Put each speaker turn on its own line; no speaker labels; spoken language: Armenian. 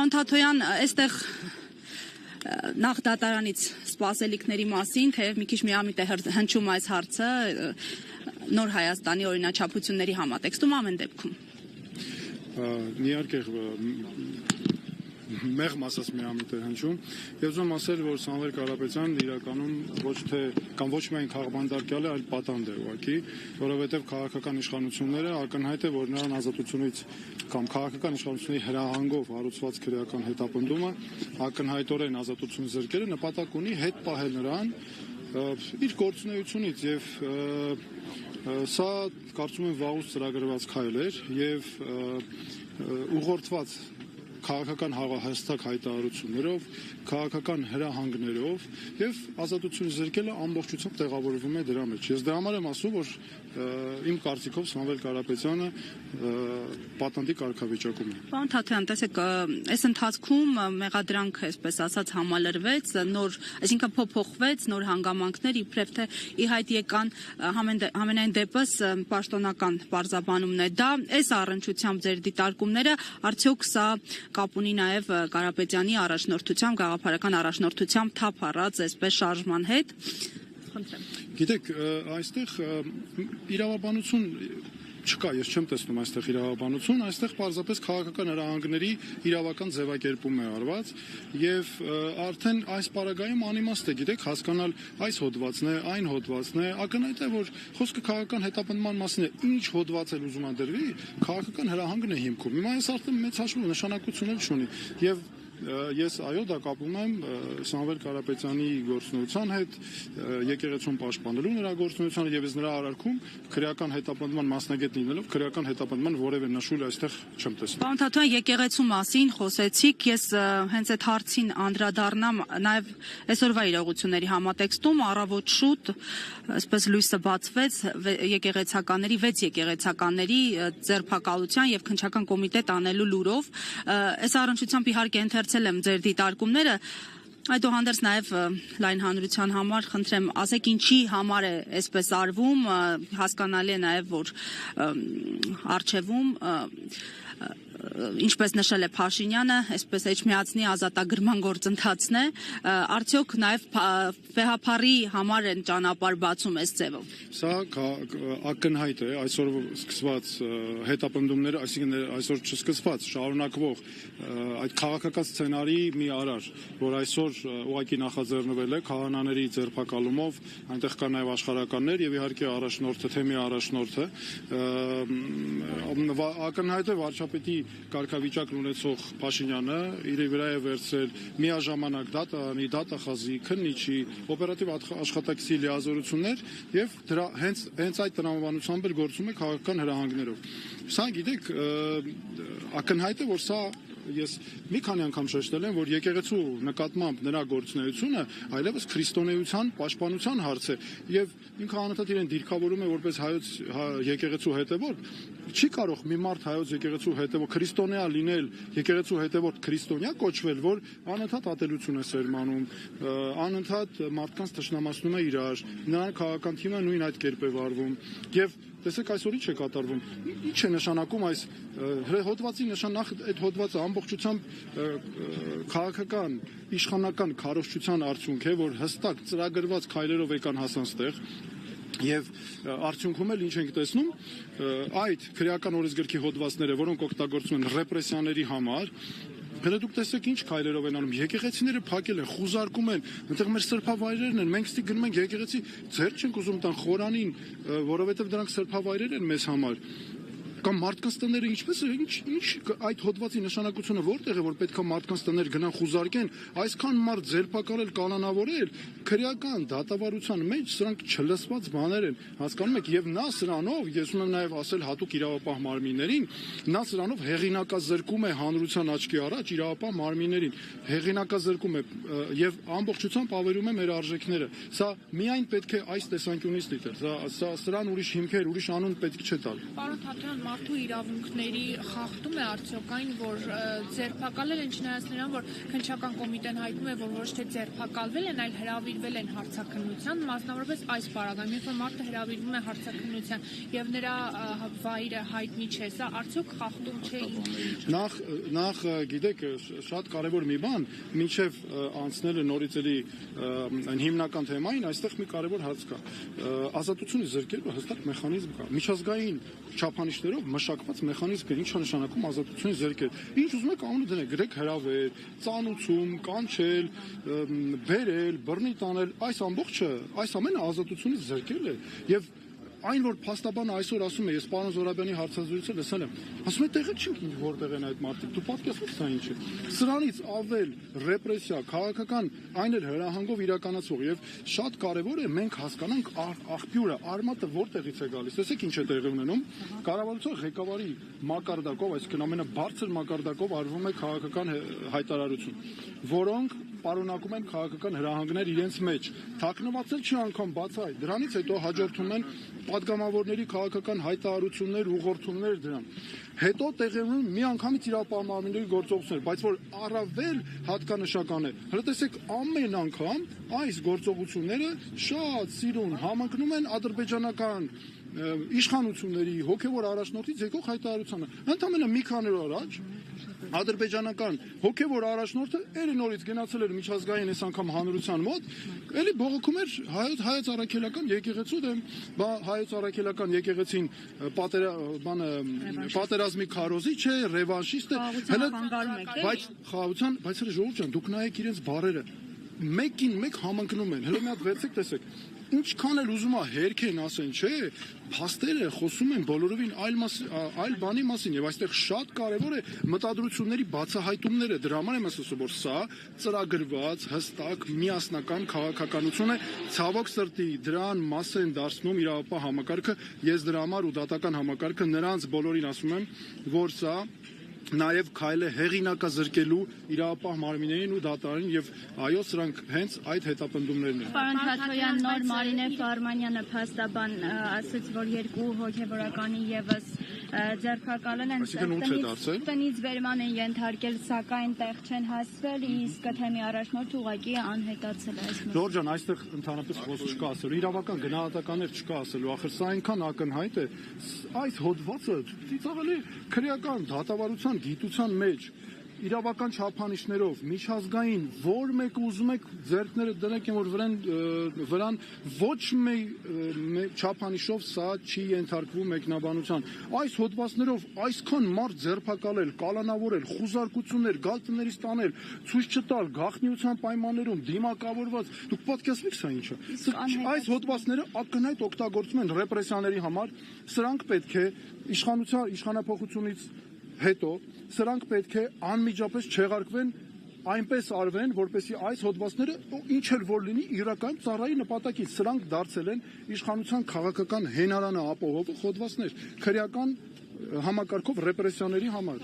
Պարոն Թաթոյան, այստեղ նախ դատարանից սպասելիքների մասին, թեև մի քիչ միամիտ է հնչում այս հարցը նոր Հայաստանի օրինաչափությունների համատեքստում ամեն դեպքում։
Իհարկե մեղմ ասած միամիտ է հնչում եւ ուզում ասել, որ Սամվել Կարապետյանն իրականում ոչ թե կամ ոչ միայն քաղբանդարկյալ է, այլ պատանդ է ուղղակի, որովհետեւ քաղաքական իշխանությունները ակնհայտ է, որ նրան ազատությունից կամ քաղաքական իշխանությունների հրահանգով հարուցված քրեական հետապնդումը ակնհայտորեն ազատություն զրկելը նպատակ ունի հետ պահել նրան իր գործունեությունից եւ սա կարծում եմ վաղուց ծրագրված քայլ էր եւ ուղղորդված քաղաքական հստակ հայտարարություններով, քաղաքական հրահանգներով եւ ազատություն զրկելը ամբողջությամբ տեղավորվում է դրա մեջ։ Ես դրա համար եմ ասում, որ իմ կարծիքով Սամվել Կարապետյանը պատանդի կարգավիճակում է։
Պարոն Թաթոյան, տեսեք, այս ընթացքում մեղադրանքը, այսպես ասած, համալրվեց, նոր, այսինքն փոփոխվեց, նոր հանգամանքներ իբրև թե ի հայտ եկան համենայն դեպս պաշտոնական պարզաբանումն է դա, այս առնչությամբ ձեր դիտարկումները, արդյոք սա կապ ունի նաև Կարապետյանի առաջնորդությամբ, գաղափարական առաջնորդությամբ թափ առած այսպես շարժման հետ։ Խնդրեմ։
Գիտեք, այստեղ իրավաբանություն չկա, ես չեմ տեսնում այստեղ իրավաբանություն, այստեղ պարզապես քաղաքական հրահանգների իրավական ձևակերպում է արված եւ արդեն այս պարագայում անիմաստ է, գիտեք, հասկանալ այս հոդվածն է, այն հոդվածն է, ակնհայտ է, որ խոսքը քաղաքական հետապնդման մասին է, ինչ հոդված էլ ուզում անդրվի, քաղաքական հրահանգն է հիմքում։ Հիմա այս արդեն մեծ հաշվով նշանակություն չունի եւ ես այո դա կապում եմ Սամվել Կարապետյանի գործունեության հետ, եկեղեցուն պաշտպանելու նրա գործունեությանը եւ ես նրա արարքում քրեական հետապնդման մասնագետ լինելով քրեական հետապնդման որևէ նշույլ այստեղ չեմ տեսնում։
Պարոն Թաթոյան, եկեղեցու մասին խոսեցիք, ես հենց այդ հարցին անդրադառնամ նաեւ այսօրվա իրողությունների համատեքստում առավոտ շուտ այսպես լույսը բացվեց եկեղեցականների 6 եկեղեցականների ձերբակալության եւ քննչական կոմիտետ անելու լուրով, այս առնչությամբ իհարկե ընթերցել եմ ձեր դիտարկումները, այդուհանդերձ նաև լայն հանրության համար խնդրեմ ասեք ինչի համար է այսպես արվում, հասկանալի է նաև որ արչևում ինչպես նշել է Փաշինյանը, այսպես Էջմիածնի ազատագրման գործընթացն է, արդյոք նաև վեհապարի համար են ճանապարհ բացում այս ձևով։
Սա ակնհայտ է այսօր սկսված հետապնդումները, այսինքն այսօր չսկսված, շարունակվող այդ քաղաքական սցենարի մի արար, որ այսօր ուղղակի նախաձեռնվել է քահանաների ձերբակալումով, այնտեղ կա նաև աշխարհականներ եւ իհարկե առաջնորդը, թեմի առաջնորդը, ակնհայտ է վարչապետի կարգավիճակն ունեցող Փաշինյանը իր վրա է վերցրել միաժամանակ դատախազի, քննիչի, օպերատիվ աշխատակցի լիազորություններ եւ դրա հենց այդ տրամաբանությամբ էլ գործում է քաղաքական հրահանգներով։ Սա գիտեք, ակնհայտ է, որ սա ես մի քանի անգամ շեշտել եմ, որ եկեղեցու նկատմամբ նրա գործունեությունը այլևս քրիստոնեության պաշտպանության հարց է եւ ինքը անընդհատ իրեն դիրքավորում է որպես հայոց եկեղեցու հետևորդ, չի կարող մի մարդ հայոց եկեղեցու հետևորդ քրիստոնյա լինել, եկեղեցու հետևորդ քրիստոնյա կոչվել, որ անընդհատ ատելություն է սերմանում, անընդհատ մարդկանց թշնամացնում է իրար, նրան քաղաքական թիմը նույն այդ կերպ է վարվում եւ տեսեք այսօր ինչ է կատարվում, ինչ է նշանակում այս հոդվածի նշանախ այդ հոդվածը ամբողջությամբ քաղաքական իշխանական քարոզչության արդյունք է, որ հստակ ծրագրված քայլերով եկան հասան ստեղ եւ արդյունքում էլ ինչ ենք տեսնում այդ քրեական օրենսգրքի հոդվածները, որոնք օգտագործվում են ռեպրեսիաների համար Հələ դուք տեսեք ինչ քայլերով են անում, եկեղեցիները փակել են, խուզարկում են, այնտեղ մեր սրբավայրերն են, մենք ստի գնում ենք եկեղեցի, ձեռք չենք ուզում տան խորանին, որովհետև դրանք սրբավայրեր են մեզ համար։ Կամ մարդկանց տները ինչպես է, ինչ այդ հոդվածի նշանակությունը որտեղ է, որ պետքա մարդկանց տներ գնան խուզարկեն, այսքան մարդ ձերբակալել, կանոնավորել, քրեական դատավարության մեջ սրանք չլսված բաներ են, հասկանում եք, եւ նա սրանով, ես ունեմ նաեւ ասել հատուկ իրավապահ մարմիններին, նա սրանով հեղինակազրկում է հանրության աչքի առաջ իրավապահ մարմիններին, հեղինակազրկում է եւ ամբողջությամբ ավերում է մեր արժեքները։ Սա միայն պետք է այս տեսանկյունից դիտել, սրան ուրիշ հիմքեր, ուրիշ անուն պետք չէ տալ։
Պարոն Թաթոյան,
մարդու իրավունքների խախտում է արդյոք այն, որ ձերբակալել են չնայած նրան, որ քննչական կոմիտեն հայտնում է, որ ոչ թե ձերբակալվել են, այլ հրավիրվել են հարցաքննության, մասնավորապես այս պարագայում, երբ որ մարդը հրավիրվում է հարցաքննության եւ նրա վայրը հայտնի չէ, սա արդյոք խախտում չէ։
Նախ գիտեք, շատ կարևոր մի բան, մինչև անցնելը նորից էլի այն հիմնական թեմային, այստեղ մի կարևոր հարց կա։ Ազատությունը զրկելու հստակ մեխանիզմ կա։ Միջազգային չափանիշներով մշակված մեխանիզմ կա, ինչը նշանակում ազատությունը զրկել։ Ինչ ուզում եք անունը դնեք, գրեք հրավեր, ծանուցում, կանչել, բերել, բռնի տանել, այս ամբողջը, այս ամենը ազատությունից զրկել է եւ այն որ փաստաբանը այսօր ասում է, ես պարոն Զորաբյանի հարցազրույցը լսել եմ, ասում է տեղը չի որտեղ են այդ մարդիկ, դու պատկերացնում ես սա ինչ է։ Սրանից ավել ռեպրեսիա, քաղաքական այն էլ հրահանգով իրականացող եւ շատ կարեւոր է մենք հասկանանք աղբյուրը, արմատը որտեղից է գալիս։ Տեսեք ինչ է տեղի ունենում։ Կառավարության ղեկավարի մակարդակով, այսինքն ամենաբարձր մակարդակով արվում է քաղաքական հայտարարություն, որոնք պարունակում են քաղաքական հրահանգներ իրենց մեջ։ Թաքնված չի անգամ բացահայտ։ Դրանից հետո հաջորդում են պատգամավորների քաղաքական հայտարարություններ, ուղղորդումներ դրան։ Հետո տեղի ունեն միանգամից իրավապահմանների գործողություններ, բայց որ առավել հատկանշական է։ Հələ տեսեք, ամեն անգամ այս գործողությունները շատ սիրուն համընկնում են ադրբեջանական իշխանությունների հոգևոր առաջնորդից եկող հայտարարությանը։ Ընդամենը մի քանի օր առաջ ադրբեջանական հոգևոր առաջնորդը էլի նորից գնացել էր միջազգային այս անգամ հանրության մոտ, էլի բողոքում էր հայոց առաքելական եկեղեցու դեմ, հայոց առաքելական եկեղեցին պատերազմի քարոզիչ է, ռևանշիստ է, բայց ժողովուրդ ջան, դուք նայեք իրենց բառերը, մեկին մեկ համընկնում են, հələ մի հատ վերցեք տեսեք, ինչքան էլ ուզում է հերքեն ասեն, չէ, փաստերը խոսում են բոլորովին այլ բանի մասին եւ այստեղ շատ կարեւոր է մտադրությունների բացահայտումները, դրա համար եմ ասում, որ սա ծրագրված, հստակ, միասնական քաղաքականություն է, ցավոք սրտի դրան մաս են դարձնում իրավապահ համակարգը, ես դրա համար ու դատական համակարգը նրանց բոլորին ասում եմ, որ սա նաև քայլ է հեղինակազրկելու իրավապահ մարմիններին ու դատարանին եւ այո սրանք հենց այդ հետապնդումներն են։
Պարոն Թաթոյան, նոր Մարինե Ֆարմանյանը փաստաբան ասաց, որ երկու հոգեվորականի եւս ձերբակալել են, տնից վերման են ենթարկել, սակայն տեղ չեն հասվել, իսկ թեմի առաջնորդը ուղղակի անհետացել է այս մոտ։
Ժորժ ջան, այստեղ ընդհանրապես խոսք չկա ասելու, իրավական գնահատականներ չկա ասելու, ախր սա այնքան ակնհայտ է, այս հոդվածը ծիծաղելի քրեական դատավարության գիտության մեջ իրավական չափանիշներով միջազգային որ մեկը ուզում եք ձեռքները դնեք որ վրան ոչ մի չափանիշով սա չի ենթարկվում մեկնաբանության այս հոդվածներով այսքան մարդ ձերբակալել կալանավորել խուզարկություններ գալ տներից տանել ցույց չտալ գաղտնիության պայմաններում դիմակավորված դուք պատկերացնում եք սա ինչա այս հոդվածները ակնհայտ օգտագործում են ռեպրեսիաների համար սրանք պետք է իշխանափոխությունից հետո սրանք պետք է անմիջապես չեղարկվեն այնպես արվեն որպեսզի այս հոդվածները ինչ էլ որ լինի իրական ծառայի նպատակից սրանք դարձել են իշխանության քաղաքական հենարանը ապահովող հոդվածներ քրեական համակարգով ռեպրեսիաների համար